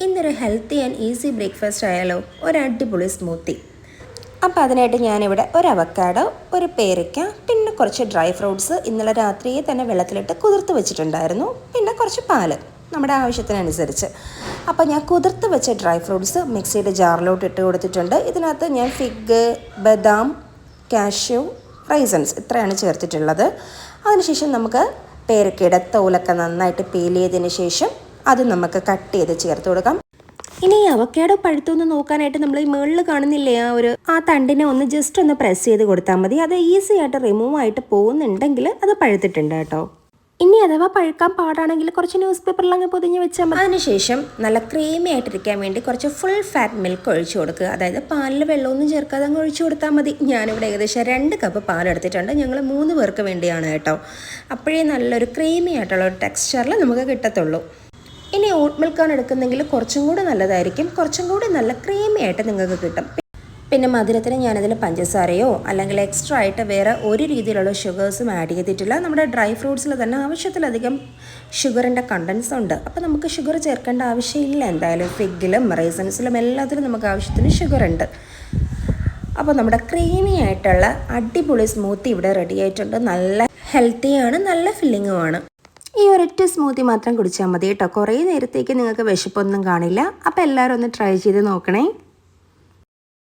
ഇന്നൊരു healthy and easy breakfast ആയാലോ, ഒരു അടിപൊളി സ്മൂത്തി. അപ്പോൾ അതിനായിട്ട് ഞാനിവിടെ ഒരു അവക്കാഡോ, ഒരു പേരയ്ക്ക, പിന്നെ കുറച്ച് ഡ്രൈ ഫ്രൂട്ട്സ് ഇന്നലെ രാത്രിയെ തന്നെ വെള്ളത്തിലിട്ട് കുതിർത്ത് വെച്ചിട്ടുണ്ടായിരുന്നു. പിന്നെ കുറച്ച് പാല് നമ്മുടെ ആവശ്യത്തിനനുസരിച്ച്. അപ്പോൾ ഞാൻ കുതിർത്ത് വെച്ച ഡ്രൈ ഫ്രൂട്ട്സ് മിക്സിയുടെ ജാറിലോട്ട് ഇട്ട് കൊടുത്തിട്ടുണ്ട്. ഇതിനകത്ത് ഞാൻ ഫിഗ്, ബദാം, കാഷ്യൂ, റൈസൻസ് ഇത്രയാണ് ചേർത്തിട്ടുള്ളത്. അതിനുശേഷം നമുക്ക് പേരയ്ക്കയുടെ തോലൊക്കെ നന്നായിട്ട് പീൽ ചെയ്തതിന് ശേഷം അത് നമുക്ക് കട്ട് ചെയ്ത് ചേർത്ത് കൊടുക്കാം. ഇനി ഈ അവക്കാഡോ പഴുത്തൊന്ന് നോക്കാനായിട്ട് നമ്മൾ ഈ മുകളിൽ കാണുന്നില്ലേ ആ തണ്ടിനെ ഒന്ന് ജസ്റ്റ് ഒന്ന് പ്രസ് ചെയ്ത് കൊടുത്താൽ മതി. അത് ഈസി ആയിട്ട് റിമൂവ് ആയിട്ട് പോകുന്നുണ്ടെങ്കിൽ അത് പഴുത്തിട്ടുണ്ട് കേട്ടോ. ഇനി അഥവാ പഴുക്കാൻ പാടാണെങ്കിൽ കുറച്ച് ന്യൂസ് പേപ്പറിലങ്ങ് പൊതിഞ്ഞ് വെച്ചാൽ മതി. അതിനുശേഷം നല്ല ക്രീമി ആയിട്ടിരിക്കാൻ വേണ്ടി കുറച്ച് ഫുൾ ഫാറ്റ് മിൽക്ക് ഒഴിച്ചു കൊടുക്കുക. അതായത് പാലിൽ വെള്ളമൊന്നും ചേർക്കാതെ അങ്ങ് ഒഴിച്ചു കൊടുത്താൽ മതി. ഞാനിവിടെ ഏകദേശം 2 കപ്പ് പാലെടുത്തിട്ടുണ്ട്. ഞങ്ങൾ 3 പേർക്ക് വേണ്ടിയാണ് കേട്ടോ. അപ്പോഴേ നല്ലൊരു ക്രീമി ആയിട്ടുള്ള ഒരു ടെക്സ്ചറിൽ നമുക്ക് കിട്ടത്തുള്ളൂ. ഇനി ഓട്ട് മിൽക്കാണ് എടുക്കുന്നെങ്കിൽ കുറച്ചും കൂടി നല്ലതായിരിക്കും. കുറച്ചും കൂടി നല്ല ക്രീമി ആയിട്ട് നിങ്ങൾക്ക് കിട്ടും. പിന്നെ മധുരത്തിന് ഞാനതിൽ പഞ്ചസാരയോ അല്ലെങ്കിൽ എക്സ്ട്രാ ആയിട്ട് വേറെ ഒരു രീതിയിലുള്ള ഷുഗേഴ്സും ആഡ് ചെയ്തിട്ടില്ല. നമ്മുടെ ഡ്രൈ ഫ്രൂട്ട്സിൽ തന്നെ ആവശ്യത്തിലധികം ഷുഗറിൻ്റെ കണ്ടൻസ് ഉണ്ട്. അപ്പോൾ നമുക്ക് ഷുഗർ ചേർക്കേണ്ട ആവശ്യമില്ല. എന്തായാലും ഫിഗിലും റൈസൻസിലും എല്ലാത്തിലും നമുക്ക് ആവശ്യത്തിന് ഷുഗർ ഉണ്ട്. അപ്പോൾ നമ്മുടെ ക്രീമി ആയിട്ടുള്ള അടിപൊളി സ്മൂത്തി ഇവിടെ റെഡി ആയിട്ടുണ്ട്. നല്ല ഹെൽത്തിയാണ്, നല്ല ഫില്ലിങ്ങുമാണ്. ഈ ഒരൊറ്റ സ്മൂത്തി മാത്രം കുടിച്ചാൽ മതി കേട്ടോ. കുറേ നേരത്തേക്ക് നിങ്ങൾക്ക് വിശപ്പൊന്നും കാണില്ല. അപ്പോൾ എല്ലാവരും ഒന്ന് ട്രൈ ചെയ്ത് നോക്കണേ.